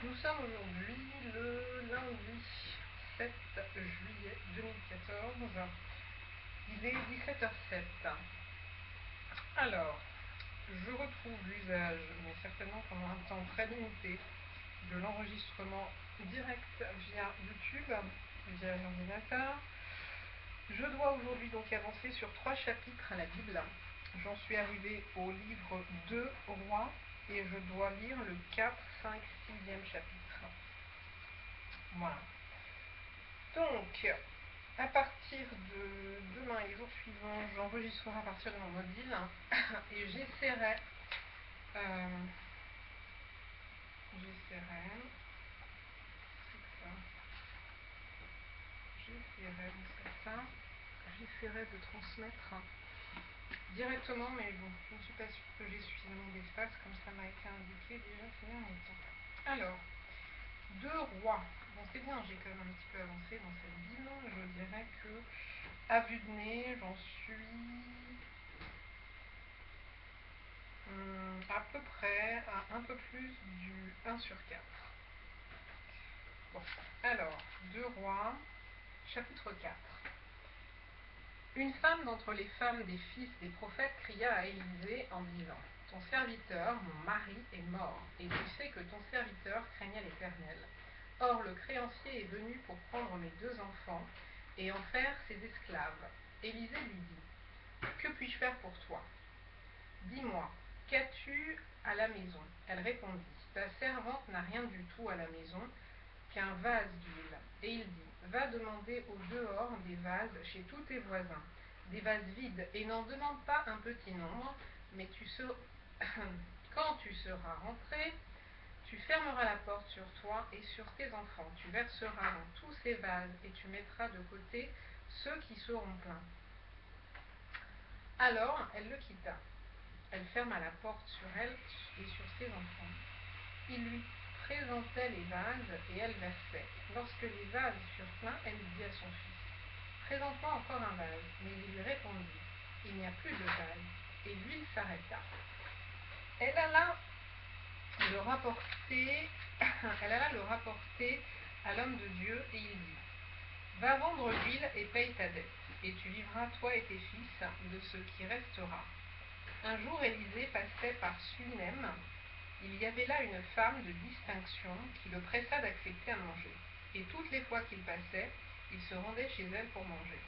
Nous sommes aujourd'hui le lundi 7 juillet 2014. Il est 17h07. Alors, je retrouve l'usage, mais certainement pendant un temps très limité, de l'enregistrement direct via YouTube, via l'ordinateur. Je dois aujourd'hui donc avancer sur 3 chapitres à la Bible. J'en suis arrivée au livre 2 Rois et je dois lire le 4, 5, 6e chapitre. Voilà. Donc, à partir de demain et les jours suivants, j'enregistrerai à partir de mon mobile et j'essaierai de transmettre directement, mais bon, je ne suis pas sûre que j'ai suffisamment d'espace, comme ça m'a été indiqué déjà ces derniers temps. Alors, 2 rois. Bon, c'est bien, j'ai quand même un petit peu avancé dans cette Bible. Je dirais que, à vue de nez, j'en suis à peu près à un peu plus du 1 sur 4. Bon, alors, 2 rois, chapitre 4. Une femme d'entre les femmes des fils des prophètes cria à Élisée en disant : ton serviteur, mon mari, est mort, et tu sais que ton serviteur craignait l'Éternel. Or le créancier est venu pour prendre mes 2 enfants et en faire ses esclaves. Élisée lui dit : que puis-je faire pour toi ? Dis-moi, qu'as-tu à la maison ? Elle répondit : ta servante n'a rien du tout à la maison qu'un vase d'huile. Et il dit : va demander au dehors des vases chez tous tes voisins, des vases vides, et n'en demande pas un petit nombre, mais quand tu seras rentré, tu fermeras la porte sur toi et sur tes enfants. Tu verseras dans tous ces vases et tu mettras de côté ceux qui seront pleins. Alors elle le quitta. Elle ferma la porte sur elle et sur ses enfants. Il lui présentait les vases et elle versait. Lorsque les vases furent pleins, elle dit à son fils : présente-moi encore un vase. Mais il lui répondit : il n'y a plus de vase. Et l'huile s'arrêta. Elle alla le rapporter à l'homme de Dieu et il dit : va vendre l'huile et paye ta dette, et tu vivras toi et tes fils de ce qui restera. Un jour Élisée passait par Sunem. Il y avait là une femme de distinction qui le pressa d'accepter à manger. Et toutes les fois qu'il passait, il se rendait chez elle pour manger.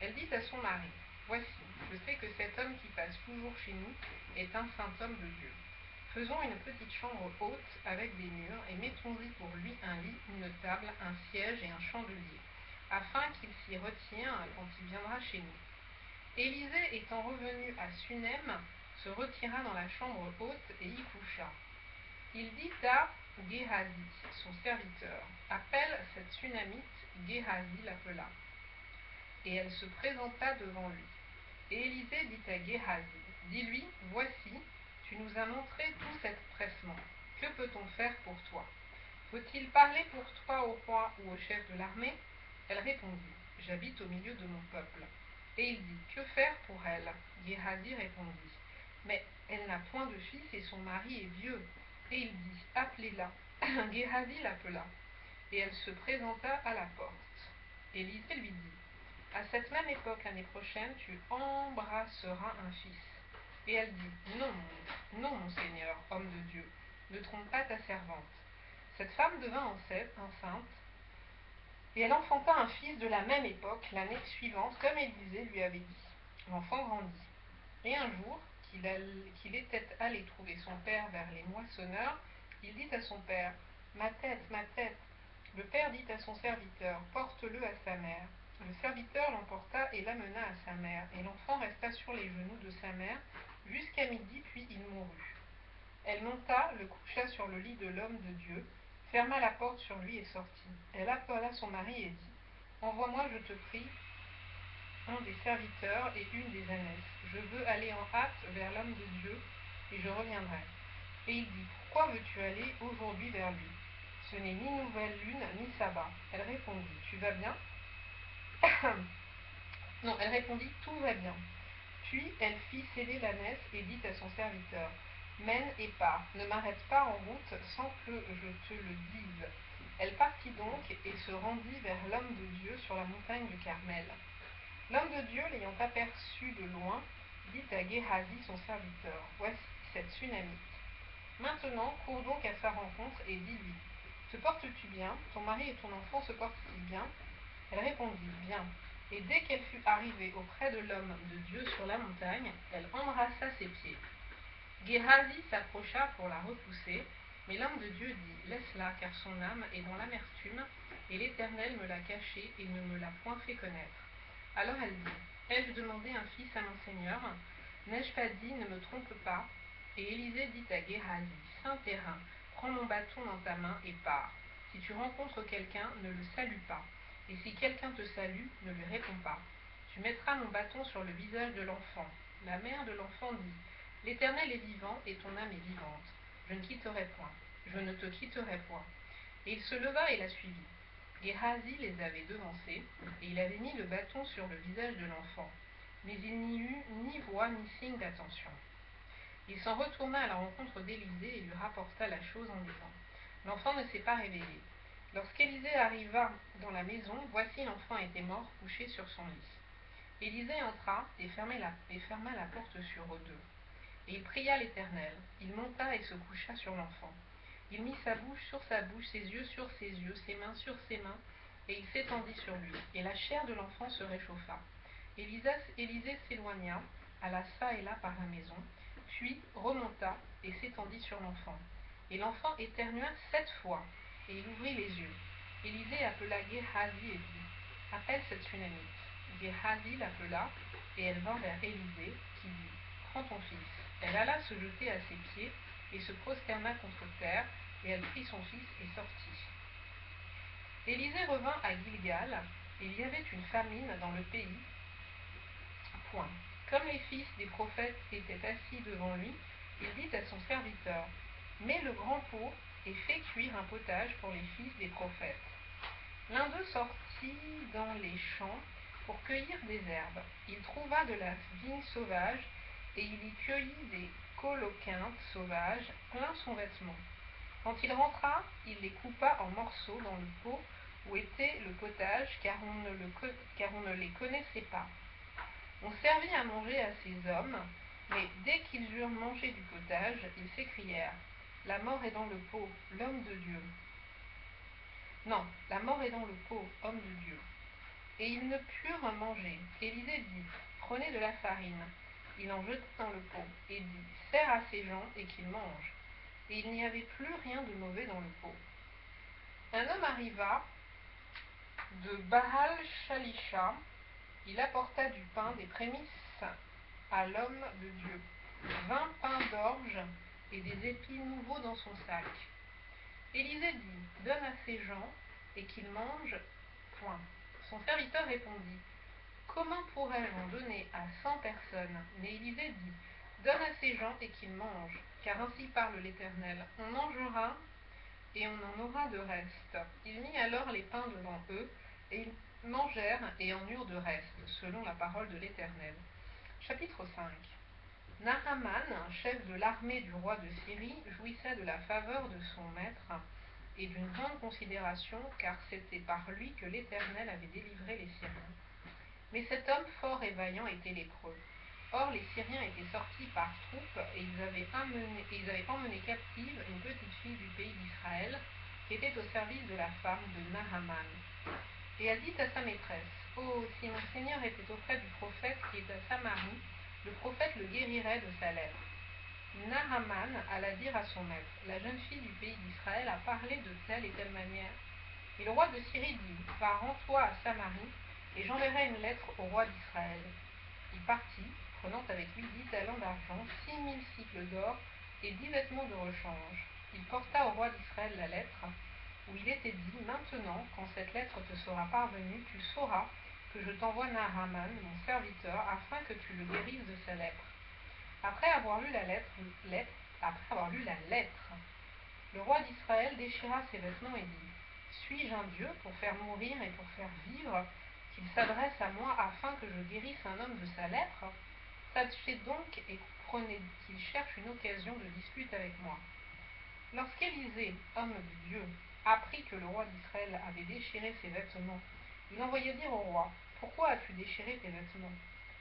Elle dit à son mari : voici, je sais que cet homme qui passe toujours chez nous est un saint homme de Dieu. Faisons une petite chambre haute avec des murs et mettons-y pour lui un lit, une table, un siège et un chandelier, afin qu'il s'y retire quand il viendra chez nous. Élisée étant revenu à Sunem, se retira dans la chambre haute et y coucha. Il dit à Géhazi, son serviteur : appelle cette Sunamite. Géhazi l'appela. Et elle se présenta devant lui. Et Élisée dit à Géhazi : dis-lui, voici, tu nous as montré tout cet pressement. Que peut-on faire pour toi ? Faut-il parler pour toi au roi ou au chef de l'armée ? Elle répondit : j'habite au milieu de mon peuple. Et il dit : que faire pour elle ? Géhazi répondit : mais elle n'a point de fils et son mari est vieux. Et il dit : appelez-la. Géhazi l'appela. Et elle se présenta à la porte. Élisée lui dit : à cette même époque l'année prochaine, tu embrasseras un fils. Et elle dit : non, non, mon Seigneur, homme de Dieu, ne trompe pas ta servante. Cette femme devint enceinte, et elle enfanta un fils de la même époque l'année suivante, comme Élisée lui avait dit. L'enfant grandit. Et un jour, qu'il était allé trouver son père vers les moissonneurs, il dit à son père : ma tête, ma tête. Le père dit à son serviteur : porte-le à sa mère. Le serviteur l'emporta et l'amena à sa mère, et l'enfant resta sur les genoux de sa mère jusqu'à midi, puis il mourut. Elle monta, le coucha sur le lit de l'homme de Dieu, ferma la porte sur lui et sortit. Elle appela son mari et dit : envoie-moi, je te prie, un des serviteurs et une des ânesses. Je veux aller en hâte vers l'homme de Dieu, et je reviendrai. Et il dit : pourquoi veux-tu aller aujourd'hui vers lui ? Ce n'est ni nouvelle lune, ni sabbat. Elle répondit : tu vas bien ? Non, elle répondit : tout va bien. Puis elle fit sceller l'ânesse et dit à son serviteur : Mène et pars, ne m'arrête pas en route sans que je te le dise. » Elle partit donc et se rendit vers l'homme de Dieu sur la montagne du Carmel. L'homme de Dieu, l'ayant aperçu de loin, dit à Géhazi son serviteur, « Voici cette Sunamite. Maintenant, cours donc à sa rencontre et dis-lui, te portes-tu bien? Ton mari et ton enfant se portent-ils bien? » Elle répondit, « Bien. » Et dès qu'elle fut arrivée auprès de l'homme de Dieu sur la montagne, elle embrassa ses pieds. Géhazi s'approcha pour la repousser, mais l'homme de Dieu dit, « Laisse-la, car son âme est dans l'amertume, et l'Éternel me l'a cachée et ne me l'a point fait connaître. » Alors elle dit, « Ai-je demandé un fils à mon Seigneur? N'ai-je pas dit, ne me trompe pas? » Et Élisée dit à Géhazi, « Saint terrain, prends mon bâton dans ta main et pars. Si tu rencontres quelqu'un, ne le salue pas. Et si quelqu'un te salue, ne lui réponds pas. Tu mettras mon bâton sur le visage de l'enfant. » La mère de l'enfant dit, « L'Éternel est vivant et ton âme est vivante. Je ne te quitterai point. » Et il se leva et la suivit. Géhazi les avait devancés, et il avait mis le bâton sur le visage de l'enfant. Mais il n'y eut ni voix ni signe d'attention. Il s'en retourna à la rencontre d'Élisée et lui rapporta la chose en disant, « L'enfant ne s'est pas réveillé. » Lorsqu'Élisée arriva dans la maison, voici l'enfant était mort, couché sur son lit. Élisée entra et ferma la porte sur eux deux. Et il pria l'Éternel. Il monta et se coucha sur l'enfant. Il mit sa bouche sur sa bouche, ses yeux sur ses yeux, ses mains sur ses mains, et il s'étendit sur lui. Et la chair de l'enfant se réchauffa. Élisée s'éloigna, alla çà et là par la maison, puis remonta et s'étendit sur l'enfant. Et l'enfant éternua 7 fois, et il ouvrit les yeux. Élisée appela Géhazi et dit, « Appelle cette Sunamite. » Géhazi l'appela, et elle vint vers Élisée, qui dit, « Prends ton fils. » Elle alla se jeter à ses pieds, et se prosterna contre terre, et elle prit son fils et sortit. Élisée revint à Gilgal, et il y avait une famine dans le pays. Point. Comme les fils des prophètes étaient assis devant lui, il dit à son serviteur, « Mets le grand pot et fais cuire un potage pour les fils des prophètes. » L'un d'eux sortit dans les champs pour cueillir des herbes. Il trouva de la vigne sauvage, et il y cueillit des coloquintes sauvages, plein son vêtement. Quand il rentra, il les coupa en morceaux dans le pot où était le potage, car on ne les connaissait pas. On servit à manger à ces hommes, mais dès qu'ils eurent mangé du potage, ils s'écrièrent, « La mort est dans le pot, l'homme de Dieu. » Non, la mort est dans le pot, homme de Dieu. Et ils ne purent manger. Élisée dit, « Prenez de la farine. » Il en jeta dans le pot, et dit, « Sers à ces gens et qu'ils mangent. » Et il n'y avait plus rien de mauvais dans le pot. Un homme arriva de Baal-Shalisha. Il apporta du pain, des prémices à l'homme de Dieu, 20 pains d'orge et des épis nouveaux dans son sac. Élisée dit, « Donne à ces gens et qu'ils mangent. » Point. Son serviteur répondit, « Comment pourrais-je en donner à 100 personnes ?» Mais Élisée dit, « Donne à ces gens et qu'ils mangent, car ainsi parle l'Éternel. On mangera et on en aura de reste. » Il mit alors les pains devant eux, et ils mangèrent et en eurent de reste, selon la parole de l'Éternel. Chapitre 5. Nahaman, chef de l'armée du roi de Syrie, jouissait de la faveur de son maître et d'une grande considération, car c'était par lui que l'Éternel avait délivré les Syriens. Mais cet homme fort et vaillant était lépreux. Or les Syriens étaient sortis par troupes, et ils avaient emmené captive une petite fille du pays d'Israël, qui était au service de la femme de Nahaman. Et elle dit à sa maîtresse, « Oh, si mon Seigneur était auprès du prophète qui est à Samarie, le prophète le guérirait de sa lèpre. » Nahaman alla dire à son maître, « La jeune fille du pays d'Israël a parlé de telle et telle manière. » Et le roi de Syrie dit, « Va, rends-toi à Samarie, et j'enverrai une lettre au roi d'Israël. » Il partit, prenant avec lui 10 talents d'argent, 6000 cycles d'or et 10 vêtements de rechange. Il porta au roi d'Israël la lettre, où il était dit, « Maintenant, quand cette lettre te sera parvenue, tu sauras que je t'envoie Nahaman, mon serviteur, afin que tu le guérisses de sa lèpre. » Après avoir lu la lettre, le roi d'Israël déchira ses vêtements et dit, « Suis-je un Dieu pour faire mourir et pour faire vivre, qu'il s'adresse à moi afin que je guérisse un homme de sa lèpre? Sachez donc et qu'il cherche une occasion de dispute avec moi. Lorsqu'Élisée, homme de Dieu, apprit que le roi d'Israël avait déchiré ses vêtements, il envoya dire au roi: Pourquoi as-tu déchiré tes vêtements?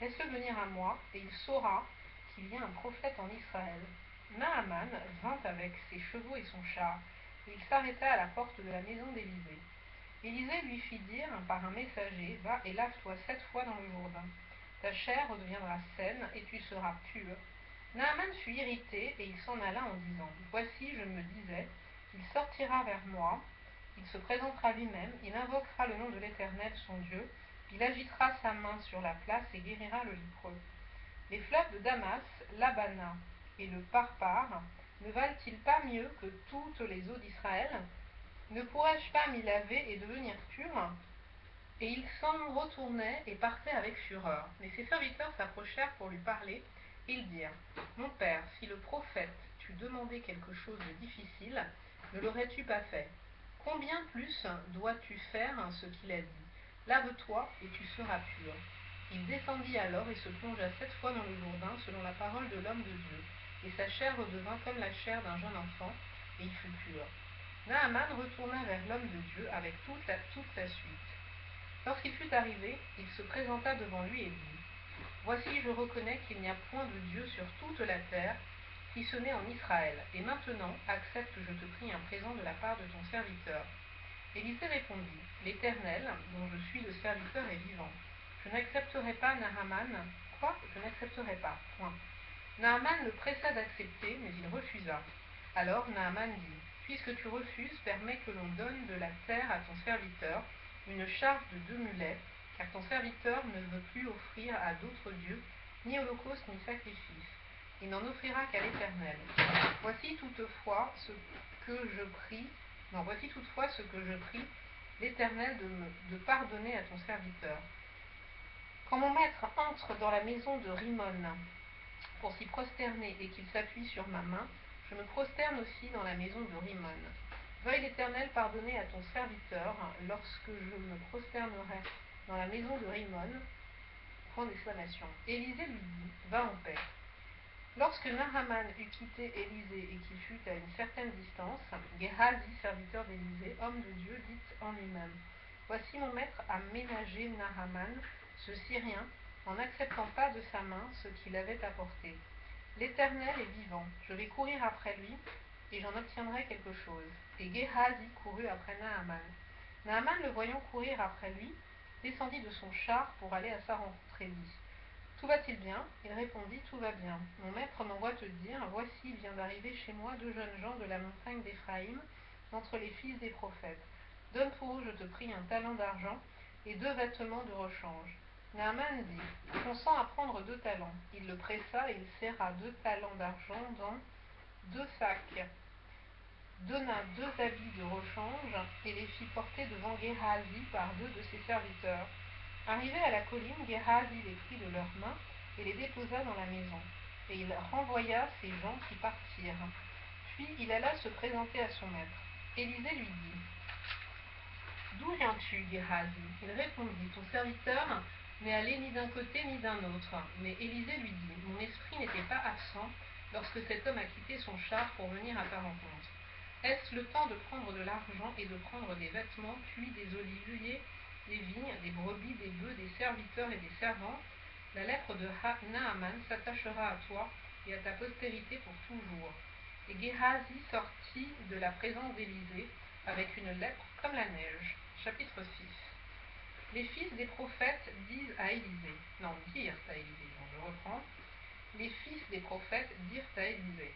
Laisse-le venir à moi, et il saura qu'il y a un prophète en Israël. Naaman vint avec ses chevaux et son char, et il s'arrêta à la porte de la maison d'Élisée. Élisée lui fit dire par un messager: Va et lave-toi 7 fois dans le Jourdain. Ta chair redeviendra saine, et tu seras pur. Naaman fut irrité, et il s'en alla en disant: Voici, je me disais, il sortira vers moi, il se présentera lui-même, il invoquera le nom de l'Éternel son Dieu, il agitera sa main sur la place et guérira le lépreux. Les fleuves de Damas, l'Abana et le Parpar ne valent-ils pas mieux que toutes les eaux d'Israël? Ne pourrais-je pas m'y laver et devenir pur? Et il s'en retournait et partait avec fureur. Mais ses serviteurs s'approchèrent pour lui parler. Ils dirent: Mon père, si le prophète t'eût demandé quelque chose de difficile, ne l'aurais-tu pas fait? Combien plus dois-tu faire ce qu'il a dit? Lave-toi et tu seras pur. Il descendit alors et se plongea 7 fois dans le Jourdain selon la parole de l'homme de Dieu, et sa chair redevint comme la chair d'un jeune enfant, et il fut pur. Naaman retourna vers l'homme de Dieu avec toute la suite. Lorsqu'il fut arrivé, il se présenta devant lui et dit: Voici, je reconnais qu'il n'y a point de Dieu sur toute la terre, si ce n'est en Israël. Et maintenant, accepte, je te prie, un présent de la part de ton serviteur. Élisée répondit: L'Éternel, dont je suis le serviteur, est vivant. Je n'accepterai pas Naaman. Quoi? Je n'accepterai pas. Point. Naaman le pressa d'accepter, mais il refusa. Alors Naaman dit: Puisque tu refuses, permets que l'on donne de la terre à ton serviteur, une charge de 2 mulets, car ton serviteur ne veut plus offrir à d'autres dieux, ni holocauste ni sacrifice. Il n'en offrira qu'à l'Éternel. Voici toutefois ce que je prie, l'Éternel de pardonner à ton serviteur. Quand mon maître entre dans la maison de Rimon pour s'y prosterner et qu'il s'appuie sur ma main, je me prosterne aussi dans la maison de Rimon. Veuille l'Éternel pardonner à ton serviteur lorsque je me prosternerai dans la maison de Rimon. Point d'exclamation. Élisée lui dit: Va en paix. Lorsque Naaman eut quitté Élisée et qu'il fut à une certaine distance, Géhazi, serviteur d'Élisée, homme de Dieu, dit en lui-même: Voici mon maître a ménagé Naaman, ce Syrien, en n'acceptant pas de sa main ce qu'il avait apporté. L'Éternel est vivant, je vais courir après lui, et j'en obtiendrai quelque chose. Et Géhazi courut après Naaman. Naaman, le voyant courir après lui, descendit de son char pour aller à sa rencontre et dit: Tout va-t-il bien? Il répondit: Tout va bien. Mon maître m'envoie te dire: Voici, il vient d'arriver chez moi 2 jeunes gens de la montagne d'Éphraïm, d'entre les fils des prophètes. Donne pour eux, je te prie, un talent d'argent et 2 vêtements de rechange. Naaman dit: Consens à prendre 2 talents. Il le pressa et il serra 2 talents d'argent dans 2 sacs, donna 2 habits de rechange et les fit porter devant Géhazi par 2 de ses serviteurs. Arrivé à la colline, Géhazi les prit de leurs mains et les déposa dans la maison. Et il renvoya ces gens qui partirent. Puis il alla se présenter à son maître. Élisée lui dit: D'où viens-tu, Géhazi? Il répondit: Ton serviteur n'est allé ni d'un côté ni d'un autre. Mais Élisée lui dit: Mon esprit n'était pas absent lorsque cet homme a quitté son char pour venir à ta rencontre. Est-ce le temps de prendre de l'argent et de prendre des vêtements, puis des oliviers, des vignes, des brebis, des bœufs, des serviteurs et des servantes? La lèpre de Naaman s'attachera à toi et à ta postérité pour toujours. Et Géhazi sortit de la présence d'Élisée avec une lèpre comme la neige. Chapitre 6. Les fils des prophètes dirent à Élisée. Je reprends. Les fils des prophètes dirent à Élisée: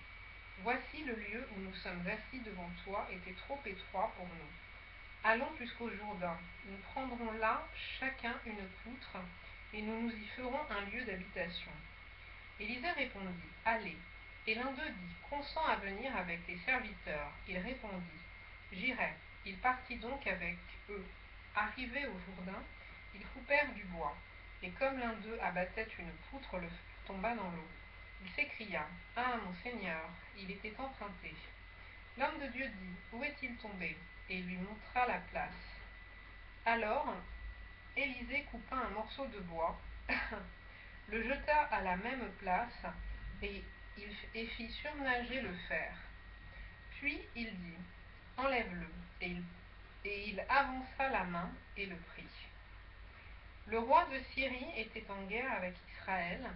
Voici le lieu où nous sommes assis devant toi était trop étroit pour nous. Allons jusqu'au Jourdain. Nous prendrons là chacun une poutre, et nous nous y ferons un lieu d'habitation. Élisée répondit: Allez. Et l'un d'eux dit: Consens à venir avec tes serviteurs. Il répondit: J'irai. Il partit donc avec eux. Arrivé au Jourdain, ils coupèrent du bois, et comme l'un d'eux abattait une poutre, le feu tomba dans l'eau. Il s'écria: Ah, mon Seigneur, il était emprunté. L'homme de Dieu dit: Où est-il tombé? Et il lui montra la place. Alors Élisée coupa un morceau de bois, le jeta à la même place, et fit surnager le fer. Puis il dit, enlève-le, et il avança la main et le prit. Le roi de Syrie était en guerre avec Israël,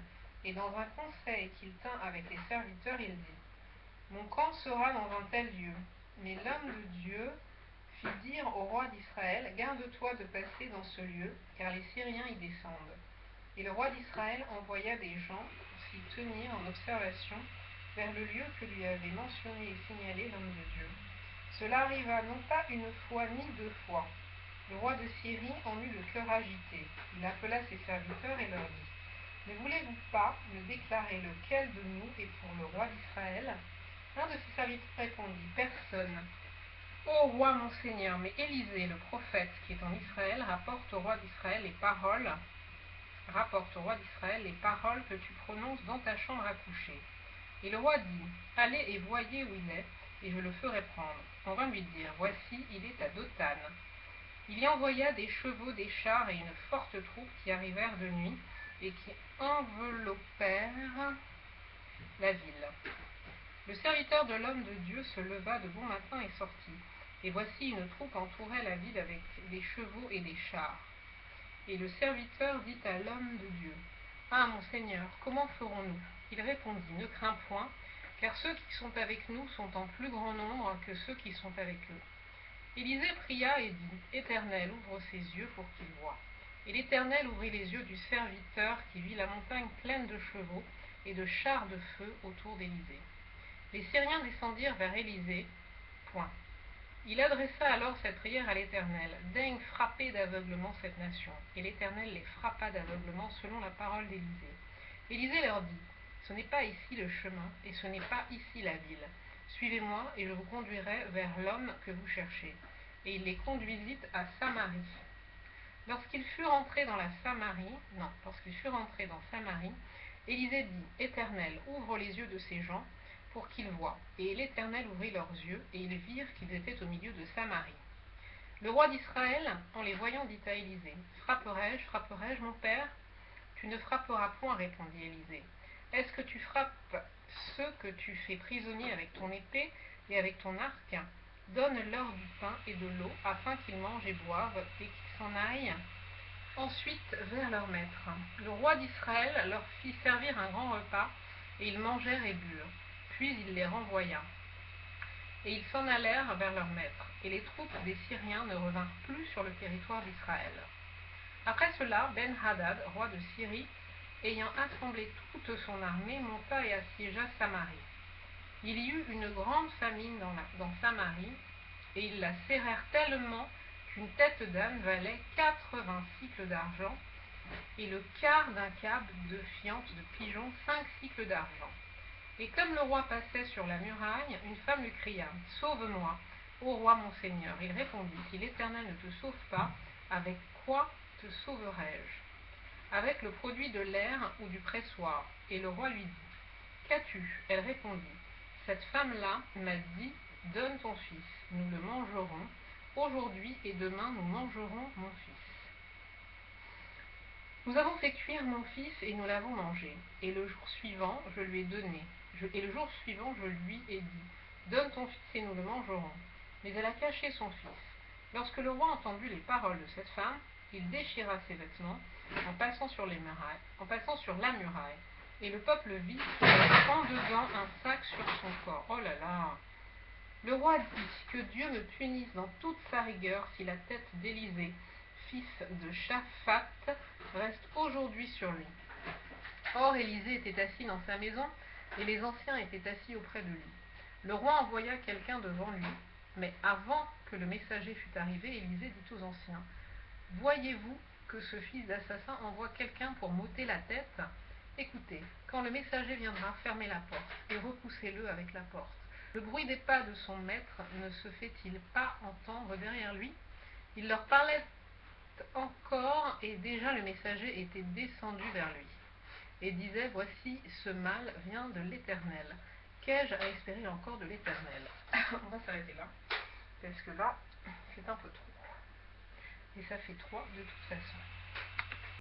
et dans un conseil qu'il tint avec les serviteurs, il dit, mon camp sera dans un tel lieu. Mais l'homme de Dieu fit dire au roi d'Israël, garde-toi de passer dans ce lieu, car les Syriens y descendent. Et le roi d'Israël envoya des gens pour s'y tenir en observation vers le lieu que lui avait mentionné et signalé l'homme de Dieu. Cela arriva non pas une fois ni deux fois. Le roi de Syrie en eut le cœur agité. Il appela ses serviteurs et leur dit, ne voulez-vous pas me déclarer lequel de nous est pour le roi d'Israël? L'un de ses serviteurs répondit, personne. Ô roi mon Seigneur, mais Élisée, le prophète qui est en Israël, rapporte au roi d'Israël les paroles que tu prononces dans ta chambre à coucher. Et le roi dit, allez et voyez où il est, et je le ferai prendre. On vint lui dire, voici, il est à Dothan. Il y envoya des chevaux, des chars et une forte troupe qui arrivèrent de nuit et qui enveloppèrent la ville. Le serviteur de l'homme de Dieu se leva de bon matin et sortit. Et voici une troupe entourait la ville avec des chevaux et des chars. Et le serviteur dit à l'homme de Dieu, ah mon Seigneur, comment ferons-nous? Il répondit, ne crains point, car ceux qui sont avec nous sont en plus grand nombre que ceux qui sont avec eux. Élisée pria et dit, Éternel, ouvre ses yeux pour qu'il voie. Et l'Éternel ouvrit les yeux du serviteur qui vit la montagne pleine de chevaux et de chars de feu autour d'Élisée. Les Syriens descendirent vers Élisée. Point. Il adressa alors cette prière à l'Éternel, daigne frapper d'aveuglement cette nation. Et l'Éternel les frappa d'aveuglement selon la parole d'Élisée. Élisée leur dit, ce n'est pas ici le chemin, et ce n'est pas ici la ville. Suivez-moi, et je vous conduirai vers l'homme que vous cherchez. Et il les conduisit à Samarie. Lorsqu'il fut rentré dans Samarie, Élisée dit, Éternel, ouvre les yeux de ces gens, pour qu'ils voient. Et l'Éternel ouvrit leurs yeux, et ils virent qu'ils étaient au milieu de Samarie. Le roi d'Israël, en les voyant, dit à Élisée, frapperai-je, mon père? Tu ne frapperas point, répondit Élisée. Est-ce que tu frappes ceux que tu fais prisonniers avec ton épée et avec ton arc? Donne-leur du pain et de l'eau, afin qu'ils mangent et boivent, et qu'ils s'en aillent ensuite vers leur maître. Le roi d'Israël leur fit servir un grand repas, et ils mangèrent et burent. Puis il les renvoya. Et ils s'en allèrent vers leur maître, et les troupes des Syriens ne revinrent plus sur le territoire d'Israël. Après cela, Ben-Hadad, roi de Syrie, ayant assemblé toute son armée, monta et assiégea Samarie. Il y eut une grande famine dans Samarie, et ils la serrèrent tellement qu'une tête d'âne valait 80 cycles d'argent, et le quart d'un câble de fiente de pigeon 5 cycles d'argent. Et comme le roi passait sur la muraille, une femme lui cria, « Sauve-moi, ô roi mon Seigneur !» Il répondit, « Si l'Éternel ne te sauve pas, avec quoi te sauverai-je? Avec le produit de l'air ou du pressoir. » Et le roi lui dit, « Qu'as-tu » Elle répondit, « Cette femme-là m'a dit, donne ton fils, nous le mangerons. Aujourd'hui et demain, nous mangerons mon fils. Nous avons fait cuire mon fils et nous l'avons mangé. Et le jour suivant, je lui ai donné. Et le jour suivant, je lui ai dit, donne ton fils et nous le mangerons. Mais elle a caché son fils. Lorsque le roi entendit les paroles de cette femme, il déchira ses vêtements en passant sur la muraille. Et le peuple vit en dedans un sac sur son corps. Oh là là! Le roi dit, que Dieu me punisse dans toute sa rigueur si la tête d'Élisée, fils de Shaphat, reste aujourd'hui sur lui. Or Élisée était assis dans sa maison, et les anciens étaient assis auprès de lui. Le roi envoya quelqu'un devant lui, mais avant que le messager fût arrivé, Élisée dit aux anciens, « Voyez-vous que ce fils d'assassin envoie quelqu'un pour m'ôter la tête? Écoutez, quand le messager viendra, fermez la porte, et repoussez-le avec la porte. Le bruit des pas de son maître ne se fait-il pas entendre derrière lui? » Il leur parlait encore, et déjà le messager était descendu vers lui, et disait, « Voici, ce mal vient de l'Éternel. Qu'ai-je à espérer encore de l'Éternel ?» On va s'arrêter là, parce que là, c'est un peu trop. Et ça fait 3 de toute façon.